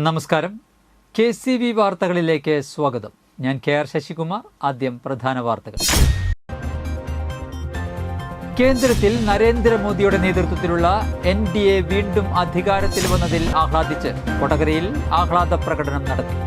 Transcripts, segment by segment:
നമസ്കാരം. KCV വാർത്തകളിലേക്ക് സ്വാഗതം. ഞാൻ KR ശശികുമാർ. ആദ്യം പ്രധാന വാർത്തകൾ. കേന്ദ്രത്തിൽ നരേന്ദ്രമോദിയുടെ നേതൃത്വത്തിലുള്ള NDA വീണ്ടും അധികാരത്തിൽ വന്നതിൽ ആഹ്ലാദിച്ച് കൊടകരയിൽ ആഹ്ലാദ പ്രകടനം നടത്തി.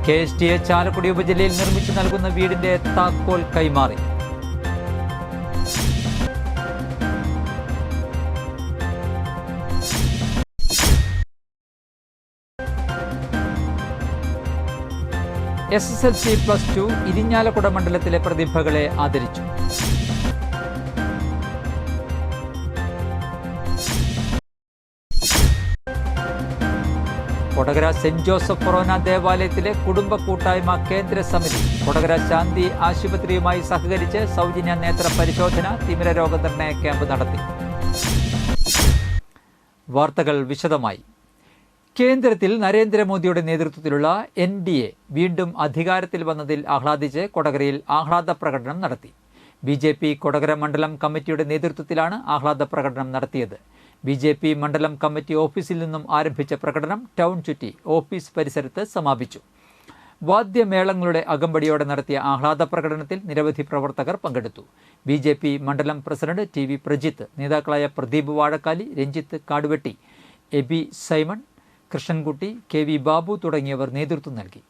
KSTA ചാലക്കുടി ഉപജില്ലയിൽ നിർമ്മിച്ചു നൽകുന്ന വീടിന്റെ താക്കോൽ കൈമാറി. SSLC+2 ഇരിഞ്ഞാലക്കുട മണ്ഡലത്തിലെ പ്രതിഭകളെ ആദരിച്ചു. കൊടകര സെന്റ് ജോസഫ് ഫൊറോന ദേവാലയത്തിലെ കുടുംബ കൂട്ടായ്മ കേന്ദ്ര സമിതി കൊടകര ശാന്തി ആശുപത്രിയുമായി സഹകരിച്ച് സൗജന്യ നേത്ര പരിശോധന, തിമിര രോഗനിർണയ ക്യാമ്പ് നടത്തി. വാർത്തകൾ വിശദമായി. കേന്ദ്രത്തിൽ നരേന്ദ്രമോദിയുടെ നേതൃത്വത്തിലുള്ള NDA വീണ്ടും അധികാരത്തിൽ വന്നതിൽ ആഹ്ലാദിച്ച് കൊടകരയിൽ ആഹ്ലാദ പ്രകടനം നടത്തി. BJP കൊടകര മണ്ഡലം കമ്മിറ്റിയുടെ നേതൃത്വത്തിലാണ് ആഹ്ലാദ പ്രകടനം നടത്തിയത്. BJP മണ്ഡലം കമ്മിറ്റി ഓഫീസിൽ നിന്നും ആരംഭിച്ച പ്രകടനം ടൗൺ ചുറ്റി ഓഫീസ് പരിസരത്ത് സമാപിച്ചു. വാദ്യമേളങ്ങളുടെ അകമ്പടിയോടെ നടത്തിയ ആഹ്ലാദ പ്രകടനത്തിൽ നിരവധി പ്രവർത്തകർ പങ്കെടുത്തു. BJP മണ്ഡലം പ്രസിഡന്റ് TV പ്രജിത്ത്, നേതാക്കളായ പ്രദീപ് വാഴക്കാലി, രഞ്ജിത്ത് കാടുവെട്ടി, എബി സൈമൺ, കൃഷ്ണൻകുട്ടി, KV ബാബു തുടങ്ങിയവർ നേതൃത്വം നൽകി.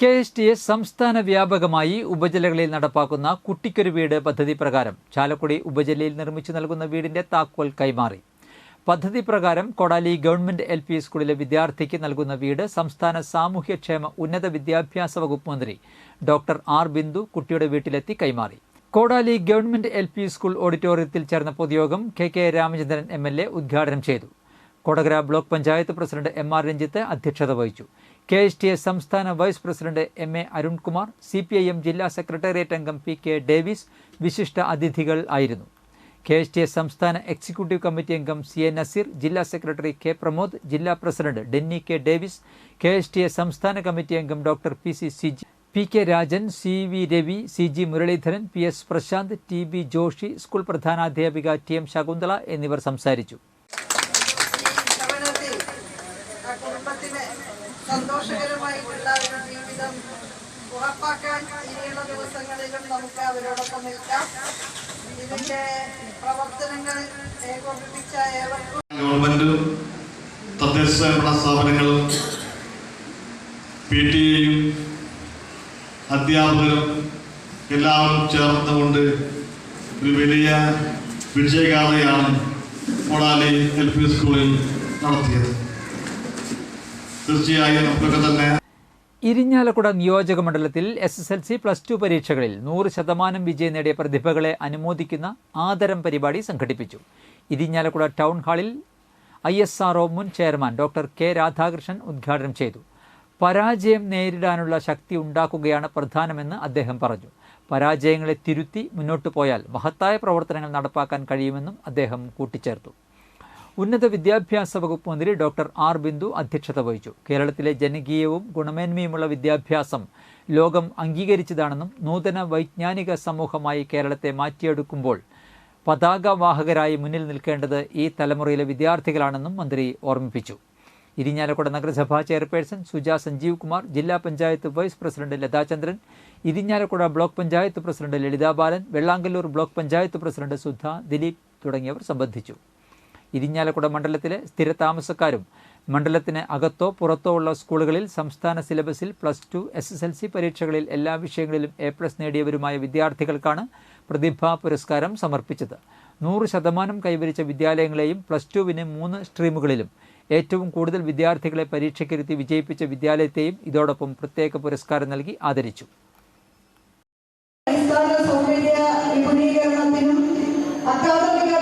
KSTA സംസ്ഥാന വ്യാപകമായി ഉപജില്ലകളിൽ നടപ്പാക്കുന്ന കുട്ടിക്കൊരു വീട് പദ്ധതി പ്രകാരം ചാലക്കുടി ഉപജില്ലയിൽ നിർമ്മിച്ചു നൽകുന്ന വീടിന്റെ താക്കോൽ കൈമാറി. പദ്ധതി പ്രകാരം കൊടാലി ഗവൺമെന്റ് LP സ്കൂളിലെ വിദ്യാർത്ഥിക്ക് നൽകുന്ന വീട് സംസ്ഥാന സാമൂഹ്യക്ഷേമ ഉന്നത വിദ്യാഭ്യാസ വകുപ്പ് മന്ത്രി ഡോക്ടർ R ബിന്ദു കുട്ടിയുടെ വീട്ടിലെത്തി കൈമാറി. കൊടാലി ഗവൺമെന്റ് LP സ്കൂൾ ഓഡിറ്റോറിയത്തിൽ ചേർന്ന പൊതുയോഗം KK രാമചന്ദ്രൻ MLA ഉദ്ഘാടനം ചെയ്തു. Kodakara block panchayat president MR Ranjith അധ്യക്ഷത വഹിച്ചു. KSTA സംസ്ഥാന vice president MA Arunkumar, CPIM ജില്ലാ സെക്രട്ടേറിയറ്റ് അംഗം PK ഡേവിസ് വിശിഷ്ട അതിഥികൾ ആയിരുന്നു. KSTA സംസ്ഥാന എക്സിക്യൂട്ടീവ് കമ്മിറ്റി അംഗം CA നസീർ, ജില്ലാ സെക്രട്ടറി K പ്രമോദ്, ജില്ലാ president Denny K Davis, KSTA സംസ്ഥാന കമ്മിറ്റി അംഗം doctor PC CG, PK Rajan, CV Ravi, CG Muraleedharan, PS Prashanth, TB Joshi, school പ്രധാനാധ്യാപിക TM ശകുന്തള എന്നിവർ സംസാരിച്ചു. സന്തോഷകരമായിട്ടുള്ള ഒരു ജീവിതം ഉറപ്പാക്കാൻ ഇനിയുള്ള ദിവസങ്ങളിലും നമുക്ക് അവരോടൊപ്പം നിൽക്കാം. ഇതിന്റെ പ്രവർത്തനങ്ങൾ ഏകോപിപ്പിച്ച ഏവർക്കും ഗവൺമെന്റും തദ്ദേശ സ്വയംഭരണ സ്ഥാപനങ്ങളും PTA-യും അധ്യാപകരും എല്ലാവരും ചേർന്നുകൊണ്ട് ഒരു വലിയ വിജയഗാഥയാണ് കൊടാലി LP സ്കൂളിൽ നടത്തിയത്. ഇരിഞ്ഞാലക്കുട നിയോജക മണ്ഡലത്തിൽ SSLC+2 പരീക്ഷകളിൽ 100% വിജയം നേടിയ പ്രതിഭകളെ അനുമോദിക്കുന്ന ആദരം പരിപാടി സംഘടിപ്പിച്ചു. ഇരിഞ്ഞാലക്കുട ടൗൺ ഹാളിൽ ISRO മുൻ ചെയർമാൻ ഡോക്ടർ K രാധാകൃഷ്ണൻ ഉദ്ഘാടനം ചെയ്തു. പരാജയം നേരിടാനുള്ള ശക്തി ഉണ്ടാക്കുകയാണ് പ്രധാനമെന്ന് അദ്ദേഹം പറഞ്ഞു. പരാജയങ്ങളെ തിരുത്തി മുന്നോട്ടു പോയാൽ മഹത്തായ പ്രവർത്തനങ്ങൾ നടപ്പാക്കാൻ കഴിയുമെന്നും അദ്ദേഹം കൂട്ടിച്ചേർത്തു. ഉന്നത വിദ്യാഭ്യാസ വകുപ്പ് മന്ത്രി ഡോക്ടർ R ബിന്ദു അധ്യക്ഷത വഹിച്ചു. കേരളത്തിലെ ജനകീയവും ഗുണമേന്മയുമുള്ള വിദ്യാഭ്യാസം ലോകം അംഗീകരിച്ചതാണെന്നും നൂതന വൈജ്ഞാനിക സമൂഹമായി കേരളത്തെ മാറ്റിയെടുക്കുമ്പോൾ പതാകവാഹകരായി മുന്നിൽ നിൽക്കേണ്ടത് ഈ തലമുറയിലെ വിദ്യാർത്ഥികളാണെന്നും മന്ത്രി ഓർമ്മിപ്പിച്ചു. ഇരിഞ്ഞാലക്കുട നഗരസഭാ ചെയർപേഴ്സൺ സുജ സഞ്ജീവ് കുമാർ, ജില്ലാ panchayat vice president Lathachandran, Irinjalakuda block panchayat president Lalitha Balan, Vellangallur block panchayat president Sudha Dileep തുടങ്ങിയവർ സംബന്ധിച്ചു. ഇരിഞ്ഞാലക്കുട മണ്ഡലത്തിലെ സ്ഥിരതാമസക്കാരും മണ്ഡലത്തിന് അകത്തോ പുറത്തോ ഉള്ള സ്കൂളുകളിൽ സംസ്ഥാന സിലബസിൽ +2 SSLC പരീക്ഷകളിൽ എല്ലാ വിഷയങ്ങളിലും A+ നേടിയവരുമായ വിദ്യാർത്ഥികൾക്കാണ് പ്രതിഭാ പുരസ്കാരം സമർപ്പിച്ചത്. 100% കൈവരിച്ച വിദ്യാലയങ്ങളെയും +2-ന് 3 സ്ട്രീമുകളിലും ഏറ്റവും കൂടുതൽ വിദ്യാർത്ഥികളെ പരീക്ഷയ്ക്കിരുത്തി വിജയിപ്പിച്ച വിദ്യാലയത്തെയും ഇതോടൊപ്പം പ്രത്യേക പുരസ്കാരം നൽകി ആദരിച്ചു. അടിസ്ഥാന സൗകര്യ വിപുലീകരണത്തിനും അക്കാദമിക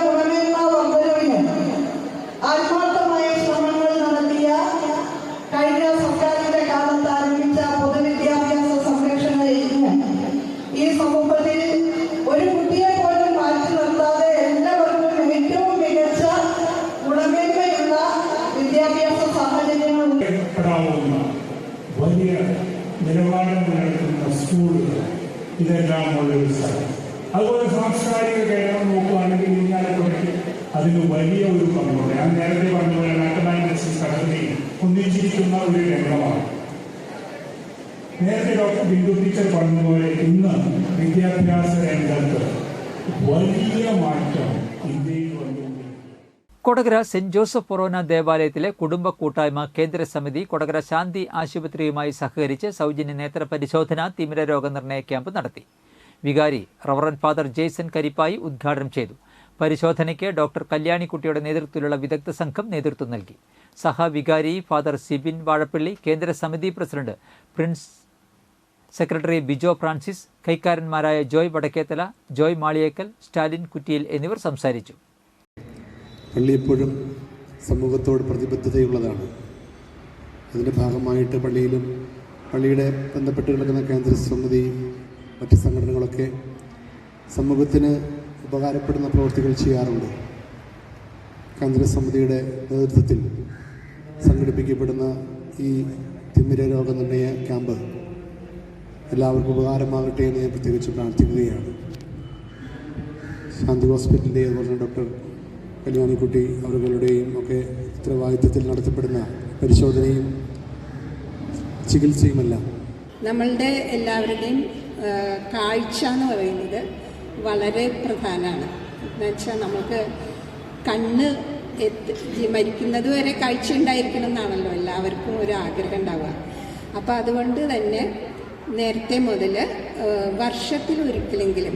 നിലവാരം പുലർത്തുന്ന സ്കൂളുകൾ, ഇതെല്ലാം ഉള്ളൊരു സ്ഥലം. അതുപോലെ സാംസ്കാരിക കേരളം നോക്കുകയാണെങ്കിൽ ഇരിഞ്ഞാലക്കുടയ്ക്ക് അതിന് വലിയ ഒരു പങ്കുണ്ട്. ഞാൻ നേരത്തെ പറഞ്ഞ പോലെ മാത്തമാറ്റിക്സ് കടലിൽ ഒന്നിച്ചിരിക്കുന്ന ഒരു രംഗമാണ്. നേരത്തെ ഡോക്ടർ ബിന്ദു ടീച്ചർ പറഞ്ഞതുപോലെ ഇന്ന് വിദ്യാഭ്യാസ രംഗത്ത് വലിയ മാറ്റം ഇന്ത്യയിൽ വന്നുകൊണ്ടിരിക്കുന്നു. കൊടകര സെന്റ് ജോസഫ് ഫൊറോന ദേവാലയത്തിലെ കുടുംബ കൂട്ടായ്മ കേന്ദ്ര സമിതി കൊടകര ശാന്തി ആശുപത്രിയുമായി സഹകരിച്ച് സൗജന്യ നേത്ര പരിശോധന തിമിര രോഗനിർണയ ക്യാമ്പ് നടത്തി. വികാരി റവറന്റ് ഫാദർ ജെയ്സൺ കരിപ്പായി ഉദ്ഘാടനം ചെയ്തു. പരിശോധനയ്ക്ക് ഡോക്ടർ കല്യാണിക്കുട്ടിയുടെ നേതൃത്വത്തിലുള്ള വിദഗ്ധ സംഘം നേതൃത്വം നൽകി. സഹവികാരി ഫാദർ സിബിൻ വാഴപ്പള്ളി, കേന്ദ്ര സമിതി പ്രസിഡന്റ് പ്രിൻസ്, സെക്രട്ടറി ബിജോ ഫ്രാൻസിസ്, കൈക്കാരന്മാരായ ജോയ് വടക്കേത്തല, ജോയ് മാളിയേക്കൽ, സ്റ്റാലിൻ കുറ്റിയിൽ എന്നിവർ സംസാരിച്ചു. പള്ളി എപ്പോഴും സമൂഹത്തോട് പ്രതിബദ്ധതയുള്ളതാണ്. അതിൻ്റെ ഭാഗമായിട്ട് പള്ളിയിലും പള്ളിയുടെ ബന്ധപ്പെട്ട് കിടക്കുന്ന കേന്ദ്ര സമിതി, മറ്റ് സംഘടനകളൊക്കെ സമൂഹത്തിന് ഉപകാരപ്പെടുന്ന പ്രവൃത്തികൾ ചെയ്യാറുണ്ട്. കേന്ദ്ര സമിതിയുടെ നേതൃത്വത്തിൽ സംഘടിപ്പിക്കപ്പെടുന്ന ഈ തിമിര രോഗനിർണയ ക്യാമ്പ് എല്ലാവർക്കും ഉപകാരമാകട്ടെ എന്ന് ഞാൻ പ്രത്യേകിച്ച് പ്രാർത്ഥിക്കുകയാണ്. ശാന്തി ഹോസ്പിറ്റലിൻ്റെ അതുപോലെ ഡോക്ടർ കല്യാണിക്കുട്ടി അവരുടെയും ഒക്കെ ഉത്തരവാദിത്വത്തിൽ നടത്തപ്പെടുന്ന പരിശോധനയും ചികിത്സയുമെല്ലാം നമ്മളുടെ എല്ലാവരുടെയും കാഴ്ച എന്ന് പറയുന്നത് വളരെ പ്രധാനമാണ്. എന്നുവെച്ചാൽ നമുക്ക് കണ്ണ് മരിക്കുന്നത് വരെ കാഴ്ച ഉണ്ടായിരിക്കണം എന്നാണല്ലോ എല്ലാവർക്കും ഒരു ആഗ്രഹം ഉണ്ടാവുക. അപ്പോൾ അതുകൊണ്ട് തന്നെ നേരത്തെ മുതൽ വർഷത്തിൽ ഒരിക്കലെങ്കിലും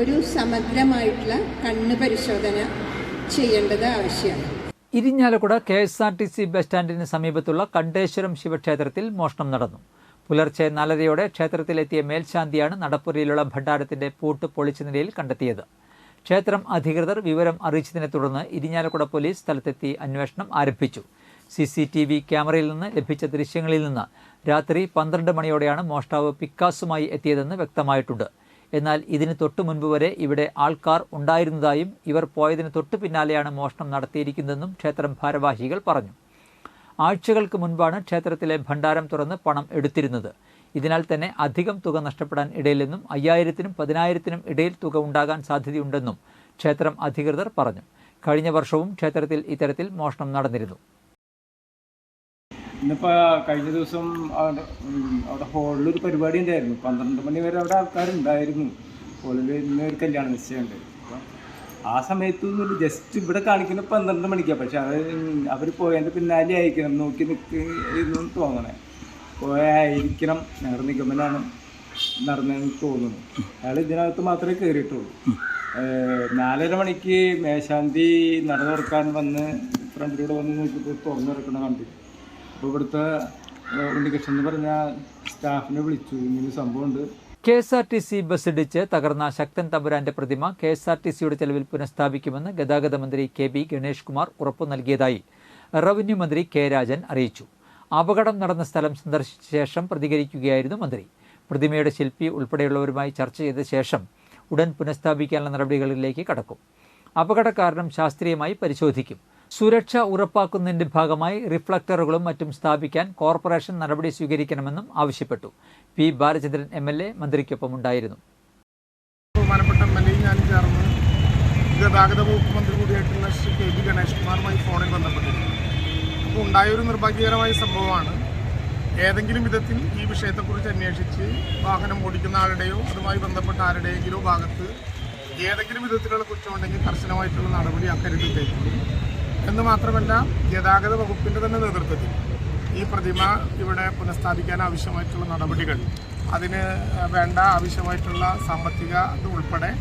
ഒരു സമഗ്രമായിട്ടുള്ള കണ്ണ് പരിശോധന ചെയ്യേണ്ടത് ആവശ്യമാണ്. ഇരിഞ്ഞാലക്കുട KSRTC ബസ് സ്റ്റാൻഡിന് സമീപത്തുള്ള കണ്ടേശ്വരം ശിവക്ഷേത്രത്തിൽ മോഷണം നടന്നു. പുലർച്ചെ 4:30 ക്ഷേത്രത്തിലെത്തിയ മേൽശാന്തിയാണ് നടപ്പുരയിലുള്ള ഭണ്ഡാരത്തിന്റെ പൂട്ട് പൊളിച്ച നിലയിൽ കണ്ടെത്തിയത്. ക്ഷേത്രം അധികൃതർ വിവരം അറിയിച്ചതിനെ തുടർന്ന് ഇരിഞ്ഞാലക്കുട പോലീസ് സ്ഥലത്തെത്തി അന്വേഷണം ആരംഭിച്ചു. CCTV ക്യാമറയിൽ നിന്ന് ലഭിച്ച ദൃശ്യങ്ങളിൽ നിന്ന് രാത്രി 12 മണിയോടെയാണ് മോഷ്ടാവ് പിക്കാസുമായി എത്തിയതെന്ന് വ്യക്തമായിട്ടുണ്ട്. എന്നാൽ ഇതിന് തൊട്ടു മുൻപ് വരെ ഇവിടെ ആൾക്കാർ ഉണ്ടായിരുന്നതായും ഇവർ പോയതിന് തൊട്ടു പിന്നാലെയാണ് മോഷണം നടത്തിയിരിക്കുന്നതെന്നും ക്ഷേത്രം ഭാരവാഹികൾ പറഞ്ഞു. ആഴ്ചകൾക്ക് മുൻപാണ് ക്ഷേത്രത്തിലെ ഭണ്ഡാരം തുറന്ന് പണം എടുത്തിരുന്നത്. ഇതിനാൽ തന്നെ അധികം തുക നഷ്ടപ്പെടാൻ ഇടയില്ലെന്നും 5000-നും 10,000-നും ഇടയിൽ തുക ഉണ്ടാകാൻ സാധ്യതയുണ്ടെന്നും ക്ഷേത്രം അധികൃതർ പറഞ്ഞു. കഴിഞ്ഞ വർഷവും ക്ഷേത്രത്തിൽ ഇത്തരത്തിൽ മോഷണം നടന്നിരുന്നു. ഇന്നിപ്പോൾ കഴിഞ്ഞ ദിവസം അവിടെ ഹോളിലൊരു പരിപാടി ഉണ്ടായിരുന്നു. 12 മണി വരെ അവിടെ ആൾക്കാരുണ്ടായിരുന്നു. ഹോളിൽ ഇന്ന് ഒരു കല്യാണ നിശ്ചയമുണ്ട്. അപ്പോൾ ആ സമയത്ത് ജസ്റ്റ് ഇവിടെ കാണിക്കുന്ന 12 മണിക്കാണ്. പക്ഷെ അവർ പോയതിൻ്റെ പിന്നാലെ ആയിരിക്കണം, നോക്കി നിൽക്കുന്നു തോന്നണേ. പോയായിരിക്കണം, ഞങ്ങളുടെ നിഗമനാണ് നടന്നതെന്ന് തോന്നുന്നു. അയാൾ ഇതിനകത്ത് മാത്രമേ കയറിയിട്ടുള്ളൂ. 4:30 മണിക്ക് മേശാന്തി നട തുറക്കാൻ വന്ന് ഫ്രണ്ടിലൂടെ വന്ന് നോക്കിയിട്ട് തുറന്നു തുറക്കണം കണ്ടു. അപ്പോൾ ഇവിടുത്തെ ഉണ്ണികൃഷ്ണൻ എന്ന് പറഞ്ഞ സ്റ്റാഫിനെ വിളിച്ചു, ഇങ്ങനെ സംഭവമുണ്ട്. KSRTC ബസ് ഇടിച്ച് തകർന്ന ശക്തൻ തമ്പുരാന്റെ പ്രതിമ KSRTCയുടെ ചെലവിൽ പുനഃസ്ഥാപിക്കുമെന്ന് ഗതാഗത മന്ത്രി KB ഗണേഷ് കുമാർ ഉറപ്പു നൽകിയതായി റവന്യൂ മന്ത്രി K രാജൻ അറിയിച്ചു. അപകടം നടന്ന സ്ഥലം സന്ദർശിച്ച ശേഷം പ്രതികരിക്കുകയായിരുന്നു മന്ത്രി. പ്രതിമയുടെ ശില്പി ഉൾപ്പെടെയുള്ളവരുമായി ചർച്ച ചെയ്ത ശേഷം ഉടൻ പുനഃസ്ഥാപിക്കാനുള്ള നടപടികളിലേക്ക് കടക്കും. അപകട കാരണം ശാസ്ത്രീയമായി പരിശോധിക്കും. സുരക്ഷ ഉറപ്പാക്കുന്നതിന്റെ ഭാഗമായി റിഫ്ലക്ടറുകളും മറ്റും സ്ഥാപിക്കാൻ കോർപ്പറേഷൻ നടപടി സ്വീകരിക്കണമെന്നും ആവശ്യപ്പെട്ടു. P ബാലചന്ദ്രൻ MLA മന്ത്രിക്കൊപ്പം ഉണ്ടായിരുന്നു. ബഹുമാനപ്പെട്ട MLA ഞാൻ ചേർന്ന് ഗതാഗത വകുപ്പ് മന്ത്രി കൂടിയായിട്ടുള്ള ശ്രീ KB ഗണേഷ് കുമാറുമായി ഫോണിൽ ബന്ധപ്പെട്ടിരുന്നു. അപ്പോൾ ഉണ്ടായൊരു നിർഭാഗ്യകരമായ സംഭവമാണ്. ഏതെങ്കിലും വിധത്തിൽ ഈ വിഷയത്തെക്കുറിച്ച് അന്വേഷിച്ച് വാഹനം ഓടിക്കുന്ന ആളുടെയോ അതുമായി ബന്ധപ്പെട്ട ആരുടെയെങ്കിലും ഭാഗത്ത് ഏതെങ്കിലും വിധത്തിലുള്ള കുറ്റമുണ്ടെങ്കിൽ കർശനമായിട്ടുള്ള നടപടി അക്കാര്യത്തിൽ കൈക്കൊള്ളും. എന്ന് മാത്രമല്ല, ഗതാഗത വകുപ്പിൻ്റെ തന്നെ നേതൃത്വത്തിൽ ഈ പ്രതിമ ഇവിടെ പുനഃസ്ഥാപിക്കാൻ ആവശ്യമായിട്ടുള്ള നടപടികൾ, അതിന് വേണ്ട ആവശ്യമായിട്ടുള്ള സാമ്പത്തിക ഉൾപ്പെടെ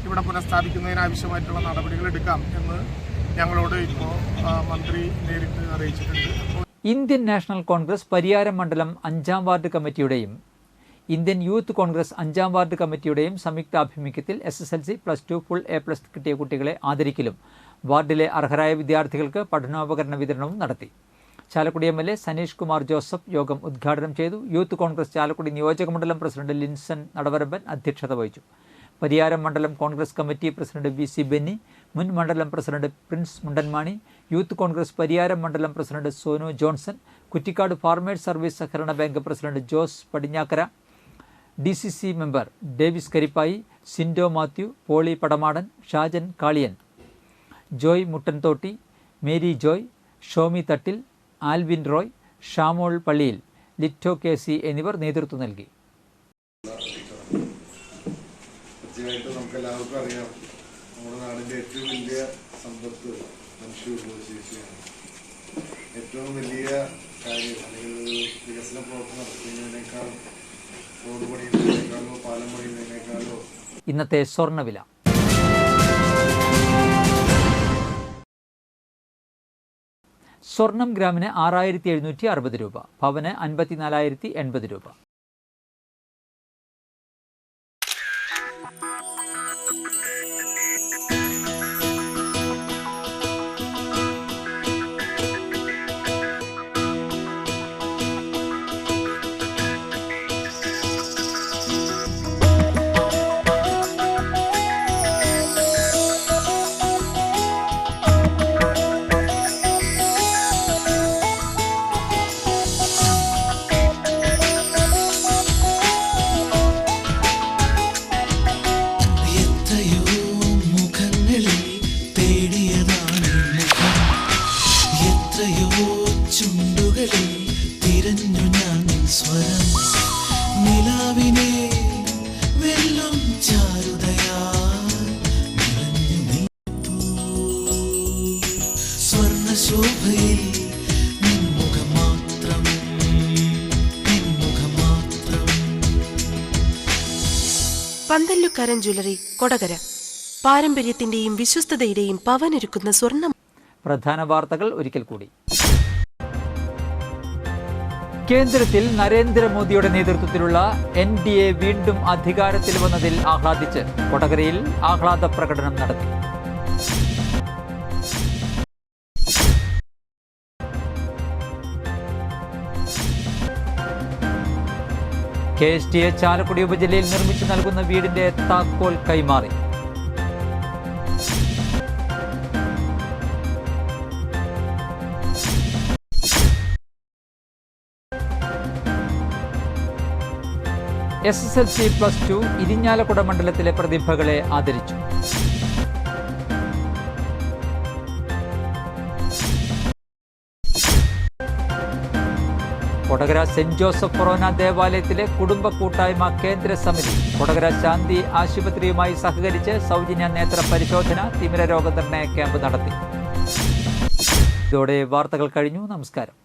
ഇവിടെ പുനഃസ്ഥാപിക്കുന്നതിന് ആവശ്യമായിട്ടുള്ള നടപടികൾ എടുക്കാം എന്ന് ഞങ്ങളോട് ഇപ്പോൾ മന്ത്രി നേരിട്ട് അറിയിച്ചിട്ടുണ്ട്. ഇന്ത്യൻ നാഷണൽ കോൺഗ്രസ് പരിയാരം മണ്ഡലം 5-ാം വാർഡ് കമ്മിറ്റിയുടെയും ഇന്ത്യൻ യൂത്ത് കോൺഗ്രസ് 5-ാം വാർഡ് കമ്മിറ്റിയുടെയും സംയുക്താഭിമുഖ്യത്തിൽ SSLC +2 ഫുൾ A+ കിട്ടിയ കുട്ടികളെ ആദരിക്കലും വാർഡിലെ അർഹരായ വിദ്യാർത്ഥികൾക്ക് പഠനോപകരണ വിതരണവും നടത്തി. ചാലക്കുടി MLA സനീഷ് കുമാർ ജോസഫ് യോഗം ഉദ്ഘാടനം ചെയ്തു. യൂത്ത് കോൺഗ്രസ് ചാലക്കുടി നിയോജകമണ്ഡലം പ്രസിഡന്റ് ലിൻസൺ നടവരമ്പൻ അധ്യക്ഷത വഹിച്ചു. പരിയാരം മണ്ഡലം Congress committee president VC Benny, മുൻ മണ്ഡലം പ്രസിഡന്റ് പ്രിൻസ് മുണ്ടൻമാണി, യൂത്ത് കോൺഗ്രസ് പരിയാരം മണ്ഡലം president Sonu Johnson, Kuttikkad Farmers Service സഹകരണ Bank president Jose Padinjakkara, DCC member Davis Karippayi, Sindo Mathew, Poly Padamadan, Shajan Kaliyan, Joy Muttanthotti, Mary Joy, Shomi Thattil, Alvin Roy, Shamol Palliyil, Lito KC എന്നിവർ നേതൃത്വം നൽകി. തീർച്ചയായിട്ടും നമുക്കെല്ലാവർക്കും അറിയാം, നമ്മുടെ നാടിൻ്റെ ഏറ്റവും വലിയ സമ്പത്ത് മനുഷ്യ വിഭവശേഷിയാണ്. ഏറ്റവും വലിയ കാര്യം അല്ലെങ്കിൽ ഒരു വികസന പ്രവർത്തനം നടത്തുന്നതിനേക്കാൾ റോഡ് പണിയുന്നതിനേക്കാളോ പാലം പണിയുന്നതിനേക്കാളോ ഇന്നത്തെ സ്വർണ്ണവില. സ്വർണം ഗ്രാമിന് 6760 രൂപ, പവന് 54,080 രൂപ. പന്തല്ലുക്കാരൻ ജ്വല്ലറി, കൊടകര. പാരമ്പര്യത്തിന്റെയും വിശ്വസ്തതയുടെയും പവനൊരുക്കുന്ന സ്വർണ്ണം. പ്രധാന വാർത്തകൾ ഒരിക്കൽ കൂടി. കേന്ദ്രത്തിൽ നരേന്ദ്രമോദിയുടെ നേതൃത്വത്തിലുള്ള NDA വീണ്ടും അധികാരത്തിൽ വന്നതിൽ ആഹ്ലാദിച്ച് കൊടകരയിൽ ആഹ്ലാദ പ്രകടനം നടത്തി. KSTA ചാലക്കുടി ഉപജില്ലയിൽ നിർമ്മിച്ചു നൽകുന്ന വീടിന്റെ താക്കോൽ കൈമാറി. SSLC+2 ഇരിഞ്ഞാലക്കുട മണ്ഡലത്തിലെ പ്രതിഭകളെ ആദരിച്ചു. കൊടകര സെന്റ് ജോസഫ് ഫൊറോന ദേവാലയത്തിലെ കുടുംബ കൂട്ടായ്മ കേന്ദ്ര സമിതി കൊടകര ശാന്തി ആശുപത്രിയുമായി സഹകരിച്ച് സൗജന്യ നേത്ര പരിശോധന, തിമിര രോഗനിർണയ ക്യാമ്പ് നടത്തി. ഇതോടെ വാർത്തകൾ കഴിഞ്ഞു. നമസ്കാരം.